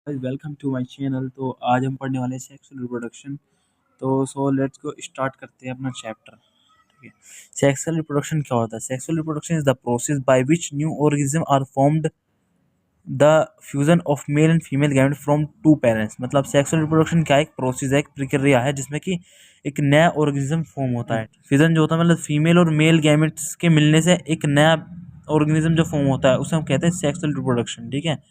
Welcome to my channel. तो आज हम पढ़ने वाले हैं सेक्सुअल रिप्रोडक्शन। तो लेट्स गो स्टार्ट करते हैं अपना चैप्टर। ठीक है। सेक्सुअल रिप्रोडक्शन क्या होता है? Sexual reproduction is the process by which new organism are formed the fusion of male and female gamete from two parents. मतलब सेक्सुअल रिप्रोडक्शन क्या है? एक प्रोसेस है, एक प्रक्रिया है जिसमें कि एक नया ऑर्गेनिज्म फॉर्म होता है। फ्यूजन जो होता है मतलब फीमेल और मेल गैमेट्स के मिलने से एक नया ऑर्गेनिज्म जो फॉर्म होता है उसे हम कहते हैं सेक्सुअल रिप्रोडक्शन। ठीक है।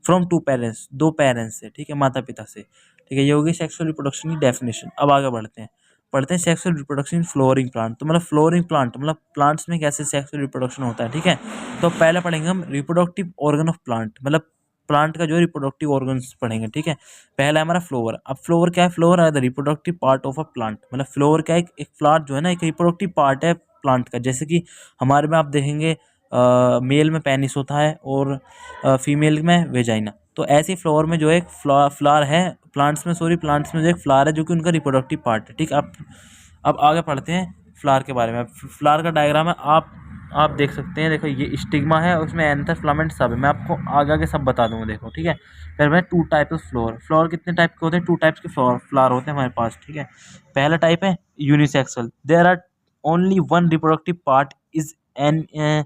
फ्रॉम टू पेरेंट्स, दो पेरेंट्स से, ठीक है, माता पिता से। ठीक है, ये होगी सेक्सुअल रिप्रोडक्शन की डेफिनेशन। अब आगे बढ़ते हैं sexual reproduction in flowering plant. तो मतलब फ्लोरिंग प्लांट मतलब प्लांट्स में कैसे सेक्सुअल रिप्रोडक्शन होता है। ठीक है। तो पहले पढ़ेंगे हम रिप्रोडक्टिव ऑर्गन ऑफ प्लांट, मतलब प्लांट का जो रिप्रोडक्टिव ऑर्गन्स पढ़ेंगे। ठीक है। पहला है हमारा फ्लोवर। अब फ्लोवर क्या है? फ्लोवर है the reproductive part of a plant. मतलब फ्लोवर क्या है? एक फ्लावर जो है ना, एक रिप्रोडक्टिव पार्ट है प्लांट का। जैसे कि हमारे में आप देखेंगे मेल में पेनिस होता है और फीमेल में वेजाइना। तो ऐसे ही फ्लावर में जो है एक फ्लावर है, प्लांट्स में जो एक फ्लावर है जो कि उनका रिप्रोडक्टिव पार्ट है। ठीक है। अब आगे पढ़ते हैं फ्लावर के बारे में। फ्लावर का डायग्राम है, आप देख सकते हैं। देखो ये स्टिग्मा है, उसमें एंथर फिलामेंट सब है। मैं आपको आगे आगे सब बता दूंगा। देखो ठीक है। फिर मैं two type of flower. Flower कितने टाइप के होते हैं? टू टाइप्स के फ्लावर होते हैं हमारे पास। ठीक है। पहला टाइप है unisexual. There are only one reproductive part is an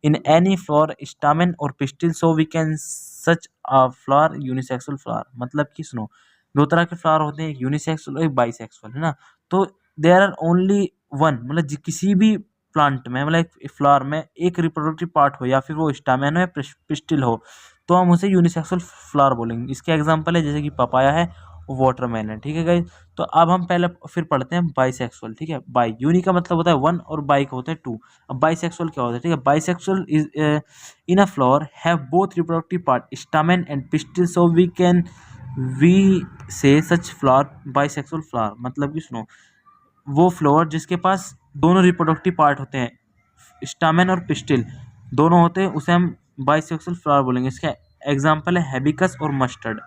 in any flower stamen or pistil, so we can such a flower unisexual flower। मतलब कि सुनो, दो तरह के फ्लावर होते हैं, एक यूनिसेक्सुअल और एक बाइसेक्सुअल, है ना। तो देयर आर ओनली वन, मतलब किसी भी प्लांट में, मतलब एक फ्लावर में एक रिप्रोडक्टिव पार्ट हो या फिर वो स्टामेन हो या पिस्टिल हो, तो हम उसे यूनिसेक्सुअल फ्लावर बोलेंगे। इसके एग्जांपल है जैसे कि पपाया है, वाटरमेलन। ठीक है गाइस। तो अब हम पहले फिर पढ़ते हैं बाइसेक्सुअल। ठीक है। बाई, यूनि का मतलब होता है वन और बाई का होता है टू। अब बाइसेक्सुअल क्या होता है? ठीक है। Bisexual is in a flower have both reproductive part stamen and pistil, so we say such flower bisexual flower. मतलब कि सुनो, वो फ्लावर जिसके पास दोनों रिप्रोडक्टिव पार्ट होते हैं, स्टामेन और पिस्टिल दोनों होते हैं, उसे हम बाइसेक्सुअल फ्लावर बोलेंगे। इसका एग्जाम्पल है हेबिकस और मस्टर्ड।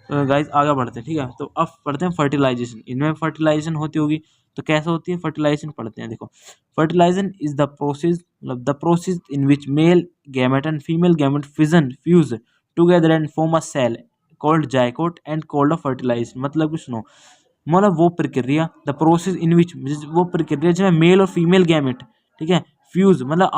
तो गाइज आगे बढ़ते हैं। ठीक है। तो अब पढ़ते हैं फर्टिलाइजेशन। इनमें फर्टिलाइजेशन होती होगी, तो कैसे होती है फर्टिलाइजेशन? पढ़ते हैं। देखो, फर्टिलाइजेशन इज द प्रोसेस, मतलब the process in which male gamete and female gamete fuse together and form a cell called zygote and called a fertilization. मतलब कि सुनो, मतलब वो प्रक्रिया, द प्रोसेस इन विच, वो प्रक्रिया जिसमें मेल और फीमेल गैमेट, ठीक है, फ्यूज मतलब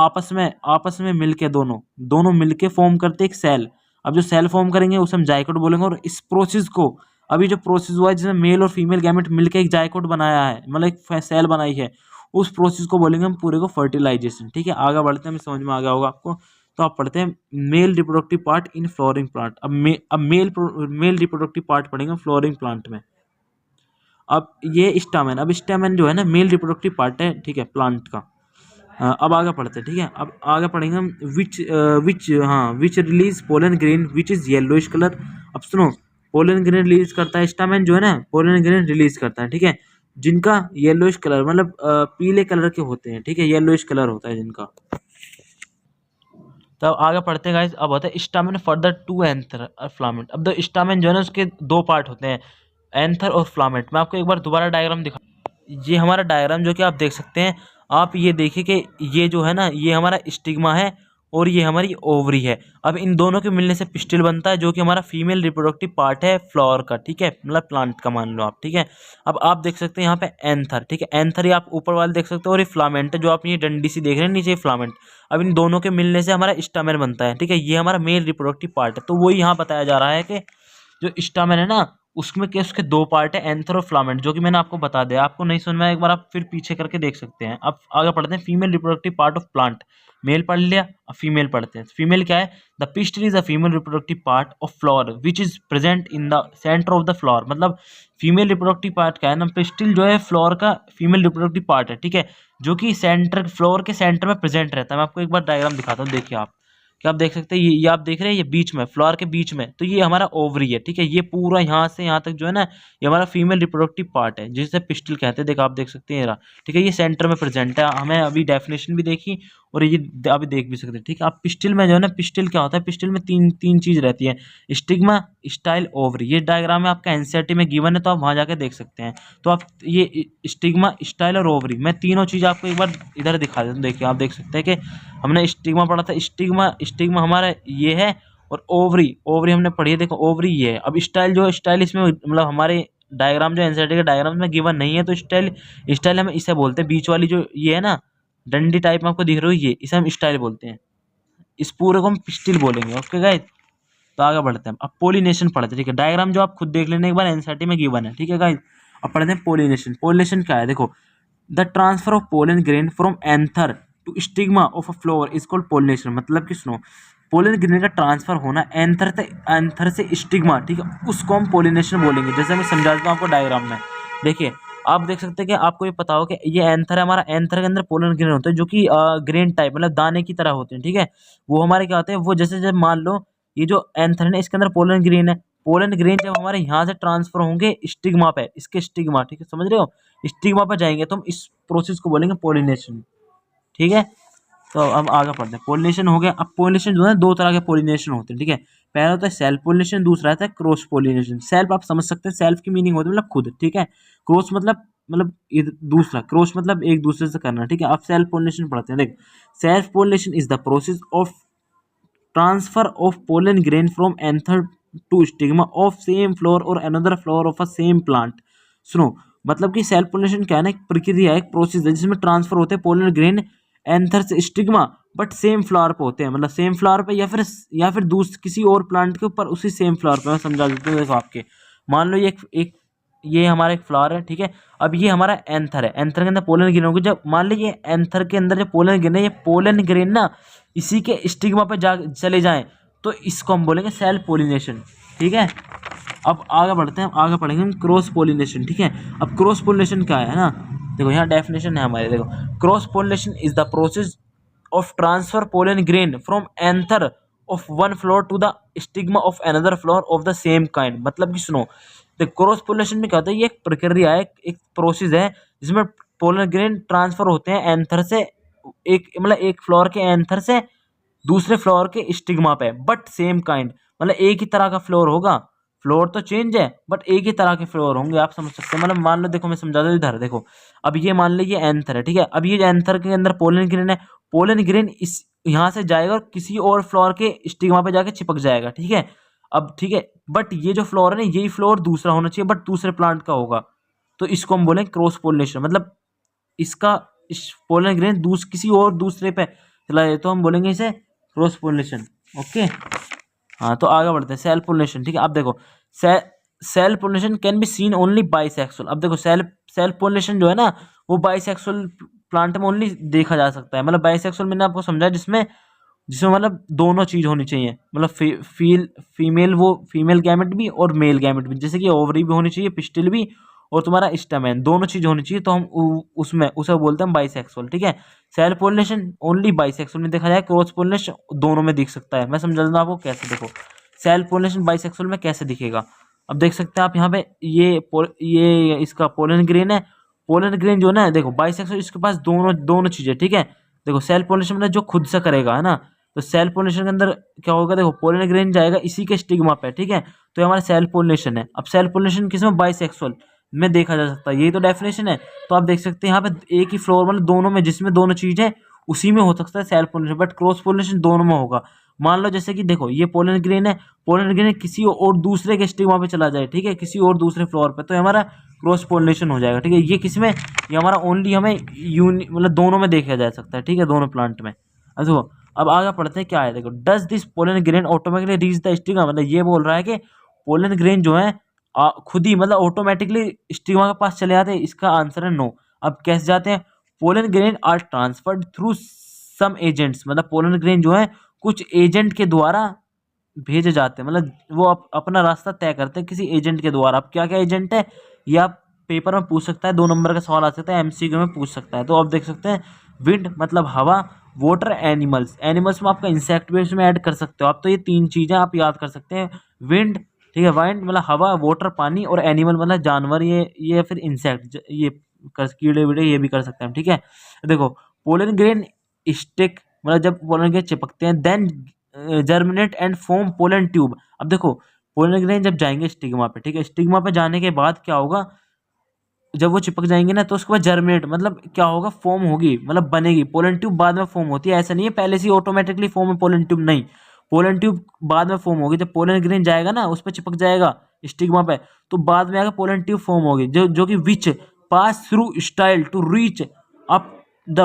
आपस में मिलके दोनों दोनों मिलके फॉर्म करते एक सेल। अब जो सेल फॉर्म करेंगे उसे हम जाइकोट बोलेंगे। और इस प्रोसेस को, अभी जो प्रोसेस हुआ है जिसमें मेल और फीमेल गैमेट मिलकर एक जाइकोट बनाया है, मतलब एक सेल बनाई है, उस प्रोसेस को बोलेंगे हम पूरे को फर्टिलाइजेशन। ठीक है। आगे बढ़ते हैं, हमें समझ में आ गया होगा आपको। तो आप पढ़ते हैं male reproductive part in flowering plant. अब मेल रिप्रोडक्टिव पार्ट पढ़ेंगे फ्लोरिंग प्लांट में। अब ये स्टामेन, अब स्टामेन जो है ना मेल रिप्रोडक्टिव पार्ट है, ठीक है, प्लांट का। अब आगे पढ़ते हैं। ठीक है। अब आगे पढ़ेंगे हम विच release pollen grain which is yellowish colour. अब सुनो, पोलन ग्रेन रिलीज करता है स्टामेन जो है ना, पोलन ग्रेन रिलीज करता है। ठीक है। जिनका येलोइश कलर मतलब पीले कलर के होते हैं। ठीक है। येलोइश कलर होता है जिनका। तब आगे पढ़ते हैं गाइस। अब होता है स्टामेन फर्दर टू एंथर और फ्लामेंट। अब दो स्टामेन जो है ना उसके दो पार्ट होते हैं, एंथर और फ्लामेंट। मैं आपको एक बार दोबारा डायग्राम दिखा, ये हमारा डायग्राम जो कि आप देख सकते हैं। आप ये देखिए कि ये जो है ना, ये हमारा स्टिग्मा है और ये हमारी ओवरी है। अब इन दोनों के मिलने से पिस्टिल बनता है जो कि हमारा फीमेल रिप्रोडक्टिव पार्ट है फ्लावर का। ठीक है, मतलब प्लांट का मान लो आप। ठीक है। अब आप देख सकते हैं यहाँ पे एंथर। ठीक है, एंथर ये आप ऊपर वाले देख सकते हो, और ये फ्लामेंट है जो आप ये डंडी सी देख रहे हैं नीचे, फ्लामेंट। अब इन दोनों के मिलने से हमारा स्टामेन बनता है। ठीक है, ये हमारा मेल रिप्रोडक्टिव पार्ट है। तो वही यहाँ बताया जा रहा है कि जो स्टामेन है ना, उसमें के उसके दो पार्ट है, एंथर और फ्लामेंट, जो कि मैंने आपको बता दिया। आपको नहीं समझ में आया, एक बार आप फिर पीछे करके देख सकते हैं। अब आगे पढ़ते हैं female reproductive part of plant. Male पढ़ लिया, अब फीमेल पढ़ते हैं। फीमेल क्या है? The pistil is a female reproductive part of flower which is present in the centre of the flower. मतलब फीमेल रिप्रोडक्टिव पार्ट क्या है ना, पिस्टिल जो है फ्लावर का फीमेल रिप्रोडक्टिव पार्ट है। ठीक है, जो कि सेंटर, फ्लावर के सेंटर में प्रेजेंट रहता है। मैं आपको एक बार डायग्राम दिखाता हूँ, देखिए आप। क्या आप देख सकते हैं, ये आप देख रहे हैं, ये बीच में फ्लावर के बीच में, तो ये हमारा ओवरी है। ठीक है, ये पूरा यहाँ से यहाँ तक जो है ना, ये हमारा फीमेल रिप्रोडक्टिव पार्ट है जिसे पिस्टिल कहते हैं। देखो आप देख सकते हैं, ये रहा। ठीक है, ये सेंटर में प्रेजेंट है। हमें अभी डेफिनेशन भी देखी और ये अभी देख भी सकते हैं। ठीक है। आप पिस्टिल में जो है ना, पिस्टिल क्या होता है? पिस्टिल में तीन तीन चीज रहती है, स्टिग्मा, स्टाइल, ओवरी। ये डायग्राम में आपका एनसीईआरटी में गिवन है, तो आप वहां जाके देख सकते हैं। तो आप ये स्टिग्मा, स्टाइल और ओवरी, मैं तीनों चीज आपको एक बार इधर दिखा देता हूँ। देखिए आप देख सकते हैं कि हमने स्टिग्मा पढ़ा था। स्टिग्मा, स्टिग्मा हमारा ये है, और ओवरी, ओवरी हमने पढ़ी है, देखो ओवरी ये है। अब स्टाइल जो है, स्टाइल इसमें मतलब हमारे डायग्राम जो एनसीईआरटी के डायग्राम में गिवन नहीं है, तो स्टाइल, स्टाइल हम इसे बोलते हैं, बीच वाली जो ये है ना डंडी टाइप में आपको दिख रही है, ये इसे हम स्टाइल बोलते हैं। इस पूरे को हम पिस्टिल बोलेंगे। ओके गाइस, तो आगे बढ़ते हैं। अब पोलिनेशन पढ़ते हैं, ठीक है। डायग्राम जो आप खुद देख लेने एक बार, एनसीईआरटी में गिवन है, ठीक है गाइस। अब पढ़ते हैं पोलिनेशन। पोलिनेशन क्या है, देखो the transfer of pollen grain from anther to stigma of a flower is called pollination. मतलब कि सुनो, पोलन ग्रेन का ट्रांसफर होना एंथर से स्टिग्मा, ठीक है, उसको हम पोलिनेशन बोलेंगे। जैसे मैं समझा देता हूँ आपको डायग्राम में। देखिए आप देख सकते हैं कि आपको ये पता हो कि ये एंथर है हमारा, एंथर के अंदर पोलन ग्रेन होते हैं जो कि ग्रेन टाइप मतलब दाने की तरह होते हैं, ठीक है। वो हमारे क्या होते हैं, वो जैसे जब मान लो ये जो एंथर है इसके अंदर पोलन ग्रेन है, पोलन ग्रेन जब हमारे यहाँ से ट्रांसफर होंगे स्टिग्मा पे, इसके स्टिग्मा, ठीक है, समझ रहे हो, स्टिग्मा पे जाएंगे तो हम इस प्रोसेस को बोलेंगे पोलिनेशन, ठीक है। तो अब आगे पढ़ते हैं। पोलिनेशन हो गया। अब पोलिनेशन जो है दो तरह के पोलिनेशन होते हैं, ठीक है। पहला होता है सेल्फ पोलिनेशन, दूसरा होता है क्रॉस पोलिनेशन। सेल्फ आप समझ सकते हैं, सेल्फ की मीनिंग होती है मतलब खुद, ठीक है। क्रॉस मतलब ये दूसरा, क्रॉस मतलब एक दूसरे से करना, ठीक है। अब सेल्फ पोलिनेशन पढ़ते हैं। देख, self pollination is the process of transfer of pollen grain from anther to stigma of same flower or another flower of a same plant. सुनो, मतलब कि सेल्फ पोलिनेशन क्या है ना, एक प्रक्रिया है, एक प्रोसेस है जिसमें ट्रांसफर होते हैं पोलन ग्रेन एंथर से स्टिग्मा, बट सेम फ्लावर पे होते हैं, मतलब सेम फ्लावर पे या फिर किसी और प्लांट के ऊपर उसी सेम फ्लावर पे। मैं समझा देता हूँ, देखो आपके मान लो ये एक ये हमारा एक फ्लावर है, ठीक है। अब ये हमारा एंथर है, एंथर के अंदर पोलन ग्रेन होगी। जब मान लीजिए एंथर के अंदर जो पोलन ग्रेन है, ये पोलन ग्रेन ना इसी के स्टिग्मा पे जा चले जाएं तो इसको हम बोलेंगे सेल्फ पोलिनेशन, ठीक है। अब आगे बढ़ते हैं, आगे पढ़ेंगे हम क्रॉस पोलिनेशन, ठीक है। अब क्रॉस पोलिनेशन क्या है ना, देखो यहाँ डेफिनेशन है हमारे, देखो cross pollination is the process of transfer pollen grain from anther of one flower to the stigma of another flower of the same kind. मतलब कि सुनो, द क्रॉस पोलिनेशन में क्या होता है, ये एक प्रक्रिया है, एक प्रोसेस है जिसमें पोलन ग्रेन ट्रांसफर होते हैं एंथर से, एक फ्लोर के एंथर से दूसरे फ्लोर के स्टिग्मा पे, बट सेम काइंड, मतलब एक ही तरह का फ्लोर होगा। फ्लोर तो चेंज है बट एक ही तरह के फ्लोर होंगे, आप समझ सकते हैं। मतलब मान लो, देखो मैं समझा दूं, इधर देखो, अब ये मान लीजिए एंथर है, ठीक है। अब ये एंथर के अंदर पोलन ग्रेन है, पोलन ग्रेन इस यहाँ से जाएगा और किसी और फ्लोर के स्टिग्मा पे जाके चिपक जाएगा, ठीक है। अब ठीक है, बट ये जो फ्लोर है ना, यही फ्लोर दूसरा होना चाहिए बट दूसरे प्लांट का होगा, तो इसको हम बोलेंगे क्रॉस पोलिनेशन। मतलब इसका इस पोलन ग्रेन किसी और दूसरे पे चला जाए तो हम बोलेंगे इसे क्रॉस पोलिनेशन। ओके, हाँ तो आगे बढ़ते हैं। सेल्फ पोलिनेशन, ठीक है। अब देखो self pollination can be seen only bisexual. अब देखो सेल्फ पोलिनेशन जो है ना, वो बाइसेक्सुअल प्लांट में ओनली देखा जा सकता है। मतलब बाइसेक्सुअल मैंने आपको समझा, जिसमें जिसमें मतलब दोनों चीज होनी चाहिए, मतलब फीमेल गैमेट भी और मेल गैमेट भी, जैसे कि ओवरी भी होनी चाहिए, पिस्टिल भी, और तुम्हारा स्टैमेन, दोनों चीज होनी चाहिए, तो हम उसमें उसे बोलते हैं बाइसेक्सुअल, ठीक है। सेल्फ पोलिनेशन ओनली बाइसेक्सुअल में देखा जाए, क्रॉस पोलिनेशन दोनों में दिख सकता है। मैं समझा दूंगा आपको कैसे। देखो सेल्फ पोलिनेशन बाइसेक्सुअल में कैसे दिखेगा, अब देख सकते हैं आप यहाँ पे, ये इसका पोलन ग्रेन है, पोलन ग्रेन जो है ना, देखो बाइसेक्सुअल, इसके पास दोनों दोनों चीजें, ठीक है। देखो सेल्फ पोलिनेशन मतलब जो खुद से करेगा, है ना, तो सेल्फ पोलिनेशन के अंदर क्या होगा, देखो पोलन ग्रेन जाएगा इसी के स्टिग्मा पे, ठीक है, तो ये हमारा सेल्फ पोलिनेशन है। अब सेल्फ पोलिनेशन किसमें, बाइसेक्सुअल में देखा जा सकता है, यही तो डेफिनेशन है। तो आप देख सकते हैं यहाँ पे एक ही फ्लोर मतलब दोनों में, जिसमें दोनों चीजें उसी में हो सकता है self pollination, but cross pollination दोनों में होगा। मान लो जैसे कि देखो ये पोलन ग्रेन है, पोलन ग्रेन किसी और दूसरे के स्टिग्मा पे चला जाए, ठीक है, किसी और दूसरे फ्लोर पे, तो हमारा क्रॉस पोलिनेशन हो जाएगा, ठीक है। ये किसमें, ये हमारा ओनली हमें मतलब दोनों में देखा जा सकता है, ठीक है, दोनों प्लांट में। अब देखो, अब आगे पढ़ते हैं क्या है। देखो does this pollen grain automatically reach the stigma, मतलब ये बोल रहा है कि पोलन ग्रेन जो है खुद ही मतलब ऑटोमेटिकली स्टिग्मा के पास चले जाते हैं। इसका आंसर है नो। अब कैसे जाते हैं, pollen grain are transferred through some agents, मतलब पोलन ग्रेन जो है कुछ एजेंट के द्वारा भेजे जाते हैं, मतलब वो अपना रास्ता तय करते हैं किसी एजेंट के द्वारा। अब क्या क्या एजेंट है, ये आप पेपर में पूछ सकता है, 2 नंबर का सवाल आ सकता है, एमसीक्यू में पूछ सकता है। तो आप देख सकते हैं, विंड मतलब हवा, वाटर, एनिमल्स, एनिमल्स में आपका इंसेक्ट भी इसमें ऐड कर सकते हो आप। तो ये 3 चीजें आप याद कर सकते हैं, विंड, ठीक है, वाइंड मतलब हवा, वाटर पानी, और एनिमल मतलब जानवर, ये फिर इंसेक्ट, ये कीड़े वीड़े ये भी कर सकते हैं, ठीक है। देखो पोलन ग्रेन स्टिक, मतलब जब पोलन ग्रेन चिपकते हैं, then germinate and form pollen tube. अब देखो पोलन ग्रेन जब जाएंगे स्टिग्मा पे, ठीक है, स्टिग्मा पे जाने के बाद क्या होगा, जब वो चिपक जाएंगे ना, तो उसके बाद जर्मिनेट मतलब क्या होगा, फॉर्म होगी, मतलब बनेगी। पोलन ट्यूब बाद में फॉर्म होती है, ऐसा नहीं है पहले से ऑटोमेटिकली फॉर्म है पोलन ट्यूब, नहीं, पोलन ट्यूब बाद में फॉर्म होगी, जब पोलन ग्रेन जाएगा ना उस पर चिपक जाएगा स्टिग्मा पे, तो बाद में आगे पोलन ट्यूब फॉर्म होगी, जो कि which pass through style to reach up the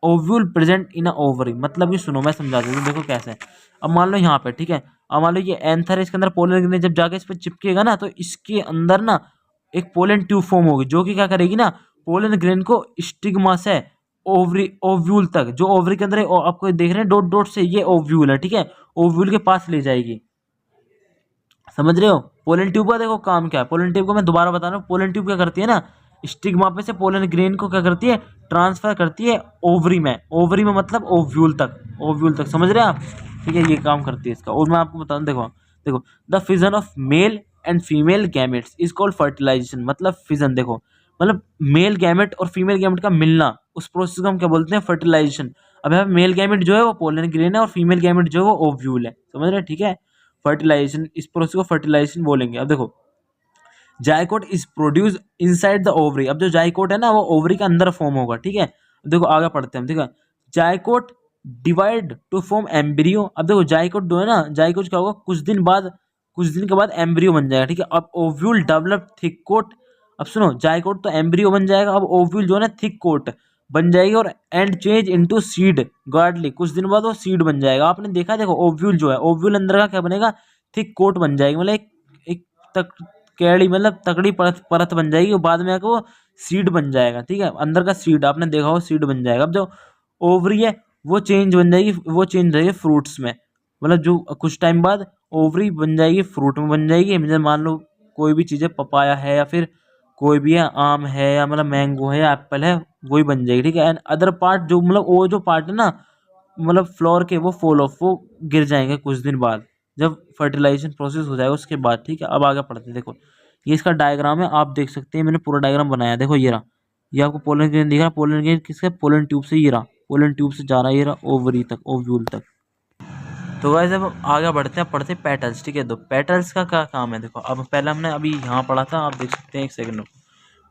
ovule present in a ovary. मतलब ये सुनो मैं समझा देता हूँ, देखो कैसे है। अब मान लो यहाँ पे, ठीक है, अब मान लो ये एंथर है, इसके अंदर पोलन ग्रेन जब जाके इस पर चिपकेगा ना, तो इसके अंदर ना एक पोलन ट्यूब फॉर्म होगी, जो कि क्या करेगी ना, पोलन ग्रेन को स्टिग्मा से ओवरी ओव्यूल तक, जो ओवरी के अंदर आपको देख रहे हैं डॉट डॉट से, ये ओव्यूल है, ठीक है, ओव्यूल के पास ले जाएगी। समझ रहे हो? पोलन ट्यूब का देखो काम क्या है। पोलन ट्यूब को मैं दोबारा बता रहा हूँ, पोलन ट्यूब क्या करती है ना, स्टिग्मा पे से पोलन ग्रेन को क्या करती है, ट्रांसफर करती है ओवरी में। ओवरी में मतलब ओव्यूल तक, ओव्यूल तक, समझ रहे हैं आप? ठीक है, ये काम करती है इसका। और मैं आपको बता दूं, देखो देखो, the fission of male and female gametes is called fertilization. मतलब फिजन, देखो मतलब मेल गैमेट और फीमेल गैमेट का मिलना, उस प्रोसेस को हम क्या बोलते हैं, फर्टिलाइजेशन। अब यहाँ मेल गैमेट जो है वो पोलन ग्रेन है और फीमेल गैमेट जो है वो ओव्यूल है, समझ रहे हैं? ठीक है, फर्टिलाइजेशन, इस प्रोसेस को फर्टिलाइजेशन बोलेंगे। अब देखो, zygote is produce inside the ovary. अब जो जाइकोट है ना वो ओवरी के अंदर फॉर्म होगा, ठीक है। देखो आगे पढ़ते हैं, ठीक है। Zygote divide two form embryo. अब देखो जाइकोट जो है ना, जाइकोट क्या होगा, कुछ दिन बाद, कुछ दिन के बाद एम्ब्रियो बन जाएगा, ठीक है। अब ओव्यूल डेवलप थिक कोट। अब सुनो, जाइकोट तो एम्ब्रियो बन जाएगा, अब ओव्यूल जो है ना थिक कोट बन जाएगी और एंड चेंज इनटू सीड गार्डली। कुछ दिन बाद वो सीड बन जाएगा। आपने देखा, देखो ओव्यूल जो है, ओव्यूल अंदर का क्या बनेगा, थिक कोट बन जाएगी, मतलब एक तक कैड़ी, मतलब तकड़ी परत परत बन जाएगी, और बाद में आकर वो सीड बन जाएगा, ठीक है। अंदर का सीड आपने देखा हो, सीड बन जाएगा। अब जो ओवरी है वो चेंज बन जाएगी, वो चेंज हो जाएगी फ्रूट्स में, मतलब जो कुछ टाइम बाद ओवरी बन जाएगी फ्रूट में बन जाएगी। मतलब मान लो कोई भी चीज़ है, पपाया है या फिर कोई भी है, आम है या मतलब मैंगो है या एप्पल है, वही बन जाएगी, ठीक है। एंड अदर पार्ट जो, मतलब वो जो पार्ट है ना, मतलब फ्लोर के, वो फॉल ऑफ, वो गिर जाएंगे कुछ दिन बाद, जब फर्टिलाइजेशन प्रोसेस हो जाएगा उसके बाद, ठीक है। अब आगे पढ़ते हैं, देखो ये इसका डायग्राम है, आप देख सकते हैं, मैंने पूरा डायग्राम बनाया है। देखो ये रहा, ये आपको पोलन ग्रेन दिख रहा है, पोलन ग्रेन किसके, पोलन ट्यूब से, ये रहा पोलन ट्यूब से जा रहा है, ये रहा ओवरी तक, ओव्यूल तक। तो गाइस अब आगे बढ़ते हैं, पढ़ते हैं पेटल्स, ठीक है। तो पेटल्स का क्या काम है, देखो अब पहले हमने अभी यहाँ पढ़ा था, आप देख सकते हैं, एक सेकंड,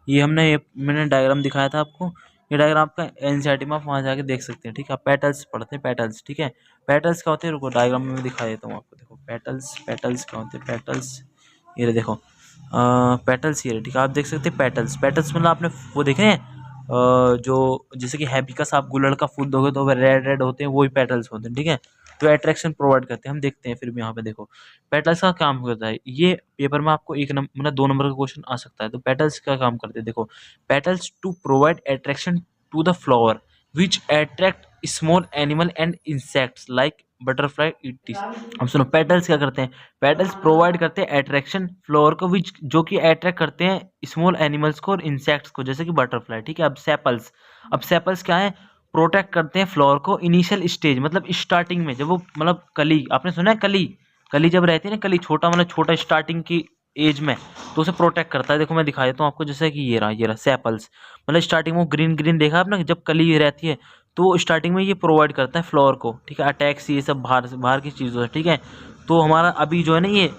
ये हमने, ये मैंने डायग्राम दिखाया था आपको, ये डायग्राम आपका एनसीईआरटी में आप वहाँ जाके देख सकते हैं, ठीक है। पेटल्स पढ़ते हैं, पेटल्स, ठीक है। पेटल्स क्या होते हैं, रुको डायग्राम में दिखा देता हूँ आपको। देखो पेटल्स, पेटल्स क्या होते हैं, पेटल्स ये रहे, देखो पेटल्स ये रहे, ठीक है। आप देख सकते हैं पेटल्स, पेटल्स मतलब आपने वो देखे हैं, जो जैसे कि हैबिस्कस, आप गुलड़ का फूल दोगे तो वो रेड रेड होते हैं, वही पेटल्स होते हैं, ठीक है। तो अट्रैक्शन प्रोवाइड करते हैं, हम देखते हैं फिर भी यहाँ पे। देखो पेटल्स का काम होता है, ये पेपर में आपको एक नंबर, मतलब 2 नंबर का क्वेश्चन आ सकता है। तो पेटल्स का काम करते हैं, देखो petals to provide attraction to the flower which attract small animal and insects like butterfly it is. अब सुनो, पेटल्स क्या करते हैं, पेटल्स प्रोवाइड करते हैं अट्रैक्शन फ्लावर को, विच जो कि अट्रैक्ट करते हैं स्मॉल एनिमल्स को और इंसेक्ट्स को, जैसे कि बटरफ्लाई, ठीक है। अब सेपल्स, अब सेपल्स क्या है, प्रोटेक्ट करते हैं फ्लावर को इनिशियल स्टेज, मतलब स्टार्टिंग में, जब वो मतलब कली, आपने सुना है कली, कली जब रहती है ना, कली छोटा, मतलब छोटा स्टार्टिंग की एज में, तो उसे प्रोटेक्ट करता है। देखो मैं दिखा देता हूँ आपको, जैसे कि ये रहा सेपल्स, मतलब स्टार्टिंग में वो ग्रीन ग्रीन देखा आपने, जब कली रहती है तो स्टार्टिंग में ये प्रोवाइड करता है फ्लावर को, ठीक है। अटैक्स ये सब बाहर की चीज़ों है, ठीक है। तो हमारा अभी जो है ना ये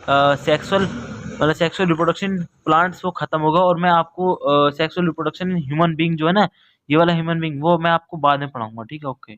सेक्सुअल, मतलब सेक्सुअल रिप्रोडक्शन प्लांट्स वो खत्म होगा, और मैं आपको sexual reproduction in human being जो है ना, ये वाला ह्यूमन बीइंग, वो मैं आपको बाद में पढ़ाऊंगा, ठीक है, ओके।